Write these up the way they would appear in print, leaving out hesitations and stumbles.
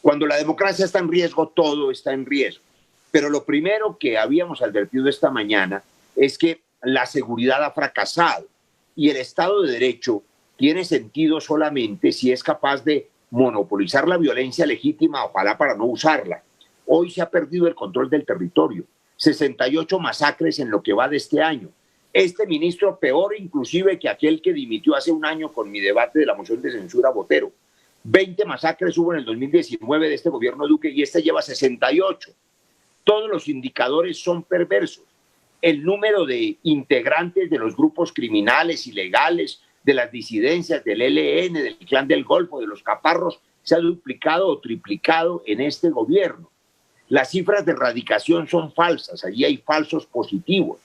Cuando la democracia está en riesgo, todo está en riesgo. Pero lo primero que habíamos advertido esta mañana es que la seguridad ha fracasado y el Estado de Derecho tiene sentido solamente si es capaz de monopolizar la violencia legítima, ojalá para no usarla. Hoy se ha perdido el control del territorio. 68 masacres en lo que va de este año. Este ministro peor inclusive que aquel que dimitió hace un año con mi debate de la moción de censura Botero. 20 masacres hubo en el 2019 de este gobierno Duque y este lleva 68. Todos los indicadores son perversos. El número de integrantes de los grupos criminales, ilegales, de las disidencias, del ELN, del Clan del Golfo, de los caparros, se ha duplicado o triplicado en este gobierno. Las cifras de erradicación son falsas, allí hay falsos positivos.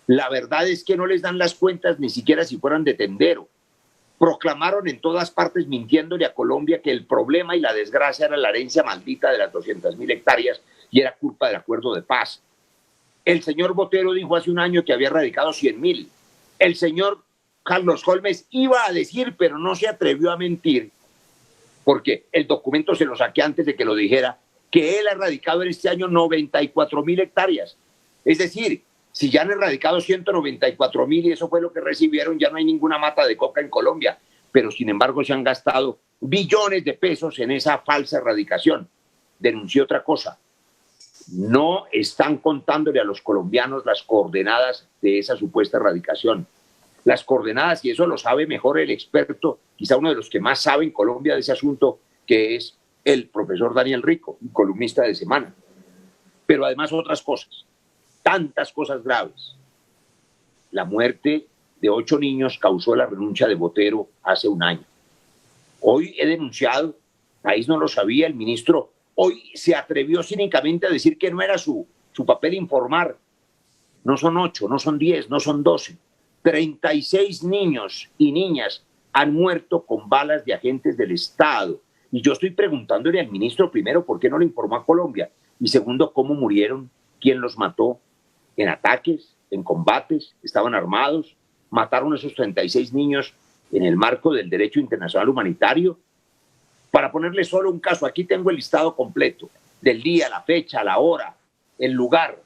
La verdad es que no les dan las cuentas ni siquiera si fueran de tendero. Proclamaron en todas partes, mintiéndole a Colombia, que el problema y la desgracia era la herencia maldita de las 200.000 hectáreas y era culpa del acuerdo de paz. El señor Botero dijo hace un año que había erradicado 100.000. El señor Carlos Holmes iba a decir, pero no se atrevió a mentir, porque el documento se lo saqué antes de que lo dijera, que él ha erradicado en este año 94.000 hectáreas. Es decir, si ya han erradicado 194.000 y eso fue lo que recibieron, ya no hay ninguna mata de coca en Colombia. Pero sin embargo se han gastado billones de pesos en esa falsa erradicación. Denunció otra cosa. No están contándole a los colombianos las coordenadas de esa supuesta erradicación. Las coordenadas, y eso lo sabe mejor el experto, quizá uno de los que más sabe en Colombia de ese asunto, que es el profesor Daniel Rico, columnista de Semana. Pero además otras cosas, tantas cosas graves. La muerte de 8 niños causó la renuncia de Botero hace un año. Hoy he denunciado, el país no lo sabía, el ministro hoy se atrevió cínicamente a decir que no era su papel informar. No son 8, no son 10, no son 12. 36 niños y niñas han muerto con balas de agentes del Estado. Y yo estoy preguntándole al ministro, primero, ¿por qué no le informó a Colombia? Y segundo, ¿cómo murieron? ¿Quién los mató? ¿En ataques? ¿En combates? ¿Estaban armados? ¿Mataron a esos 36 niños en el marco del derecho internacional humanitario? Para ponerle solo un caso, aquí tengo el listado completo del día, la fecha, la hora, el lugar.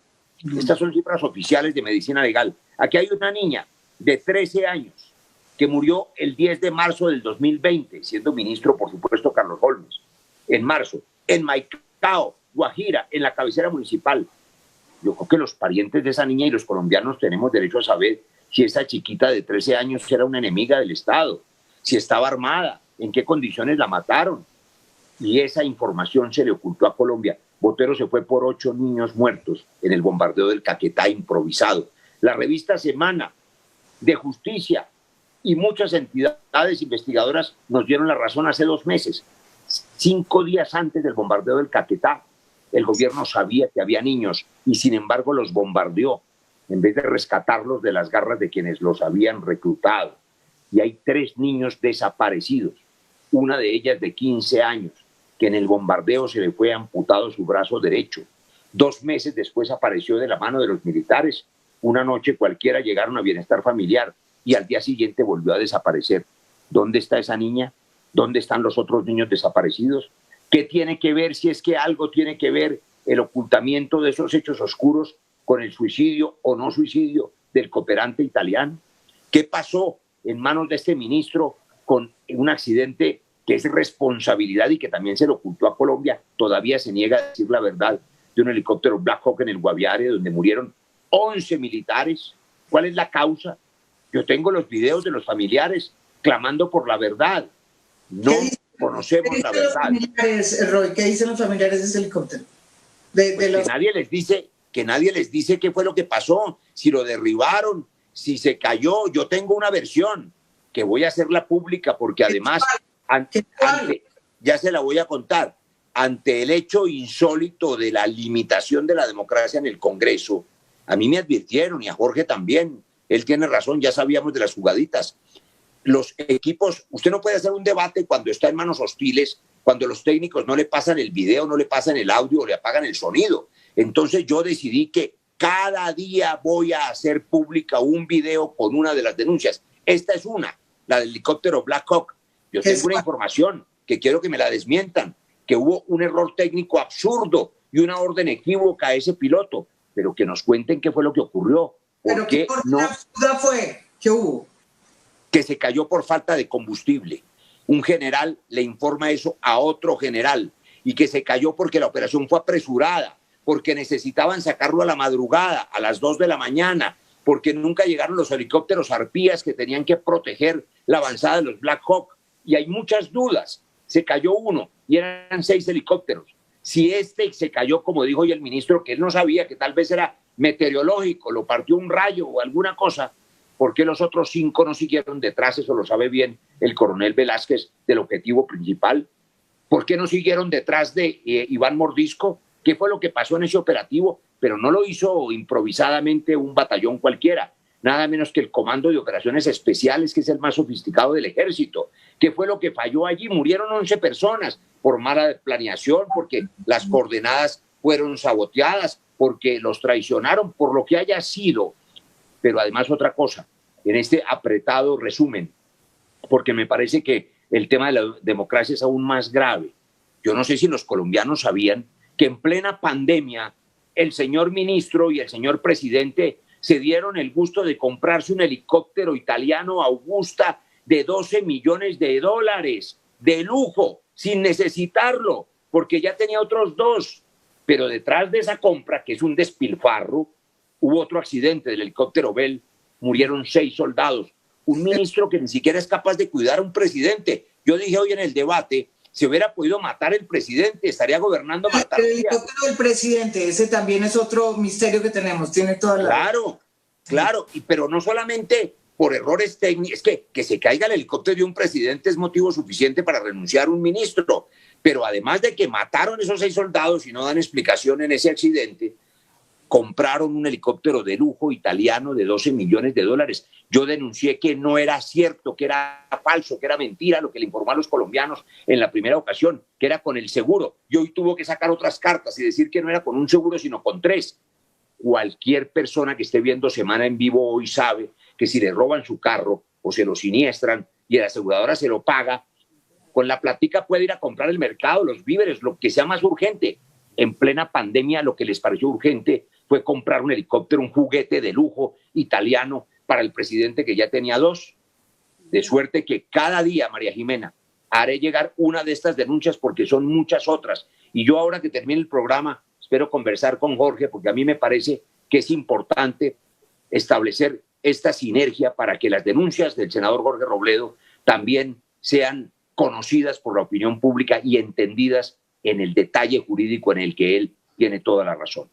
Estas son cifras oficiales de medicina legal. Aquí hay una niña de 13 años que murió el 10 de marzo del 2020, siendo ministro, por supuesto, Carlos Holmes, en marzo, en Maicao, Guajira, en la cabecera municipal. Yo creo que los parientes de esa niña y los colombianos tenemos derecho a saber si esa chiquita de 13 años era una enemiga del Estado, si estaba armada, en qué condiciones la mataron. Y esa información se le ocultó a Colombia. Botero se fue por 8 niños muertos en el bombardeo del Caquetá improvisado. La revista Semana de Justicia y muchas entidades investigadoras nos dieron la razón hace 2 meses. 5 días antes del bombardeo del Caquetá, el gobierno sabía que había niños y sin embargo los bombardeó en vez de rescatarlos de las garras de quienes los habían reclutado. Y hay 3 niños desaparecidos, una de ellas de 15 años, que en el bombardeo se le fue amputado su brazo derecho. 2 meses después apareció de la mano de los militares. Una noche cualquiera llegaron a Bienestar Familiar y al día siguiente volvió a desaparecer. ¿Dónde está esa niña? ¿Dónde están los otros niños desaparecidos? ¿Qué tiene que ver, si es que algo tiene que ver, el ocultamiento de esos hechos oscuros con el suicidio o no suicidio del cooperante italiano? ¿Qué pasó en manos de este ministro con un accidente que es responsabilidad y que también se le ocultó a Colombia? Todavía se niega a decir la verdad, de un helicóptero Black Hawk en el Guaviare donde murieron 11 militares. ¿Cuál es la causa? Yo tengo los videos de los familiares clamando por la verdad. No conocemos la verdad. Roy, ¿qué dicen los familiares de ese helicóptero? Que nadie les dice qué fue lo que pasó, si lo derribaron, si se cayó. Yo tengo una versión que voy a hacerla pública porque además, ya se la voy a contar, ante el hecho insólito de la limitación de la democracia en el Congreso, a mí me advirtieron y a Jorge también, él tiene razón, ya sabíamos de las jugaditas. Los equipos, usted no puede hacer un debate cuando está en manos hostiles, cuando los técnicos no le pasan el video, no le pasan el audio o le apagan el sonido. Entonces yo decidí que cada día voy a hacer pública un video con una de las denuncias. Esta es una, la del helicóptero Black Hawk. Yo tengo una información que quiero que me la desmientan. que hubo un error técnico absurdo y una orden equívoca a ese piloto, pero que nos cuenten qué fue lo que ocurrió. ¿Pero qué orden absurda fue? ¿Qué hubo? Que se cayó por falta de combustible. Un general le informa eso a otro general y que se cayó porque la operación fue apresurada, porque necesitaban sacarlo a la madrugada, a las 2 de la mañana, porque nunca llegaron los helicópteros arpías que tenían que proteger la avanzada de los Black Hawk. Y hay muchas dudas. Se cayó uno y eran 6 helicópteros. Si este se cayó, como dijo hoy el ministro, que él no sabía, que tal vez era meteorológico, lo partió un rayo o alguna cosa, ¿por qué los otros 5 no siguieron detrás? Eso lo sabe bien el coronel Velázquez, del objetivo principal. ¿Por qué no siguieron detrás de Iván Mordisco? ¿Qué fue lo que pasó en ese operativo? Pero no lo hizo improvisadamente un batallón cualquiera, nada menos que el Comando de Operaciones Especiales, que es el más sofisticado del ejército. ¿Qué fue lo que falló allí? Murieron 11 personas por mala planeación, porque las coordenadas fueron saboteadas, porque los traicionaron, por lo que haya sido. Pero además otra cosa, en este apretado resumen, porque me parece que el tema de la democracia es aún más grave. Yo no sé si los colombianos sabían que en plena pandemia el señor ministro y el señor presidente se dieron el gusto de comprarse un helicóptero italiano Augusta de $12 millones de lujo, sin necesitarlo, porque ya tenía otros 2. Pero detrás de esa compra, que es un despilfarro, hubo otro accidente del helicóptero Bell, murieron 6 soldados. Un ministro que ni siquiera es capaz de cuidar a un presidente. Yo dije hoy en el debate, si hubiera podido matar el presidente, estaría gobernando más tarde. El helicóptero del presidente, ese también es otro misterio que tenemos, tiene toda la... Claro, pero no solamente por errores técnicos, es que se caiga el helicóptero de un presidente es motivo suficiente para renunciar a un ministro, pero además de que mataron esos 6 soldados y no dan explicación en ese accidente, compraron un helicóptero de lujo italiano de $12 millones. Yo denuncié que no era cierto, que era falso, que era mentira lo que le informó a los colombianos en la primera ocasión, que era con el seguro. Y hoy tuvo que sacar otras cartas y decir que no era con un seguro, sino con 3. Cualquier persona que esté viendo Semana en Vivo hoy sabe que si le roban su carro o se lo siniestran y la aseguradora se lo paga, con la platica puede ir a comprar el mercado, los víveres, lo que sea más urgente. En plena pandemia lo que les pareció urgente fue comprar un helicóptero, un juguete de lujo italiano para el presidente, que ya tenía 2. De suerte que cada día, María Jimena, haré llegar una de estas denuncias porque son muchas otras. Y yo ahora que termine el programa espero conversar con Jorge, porque a mí me parece que es importante establecer esta sinergia para que las denuncias del senador Jorge Robledo también sean conocidas por la opinión pública y entendidas en el detalle jurídico en el que él tiene toda la razón.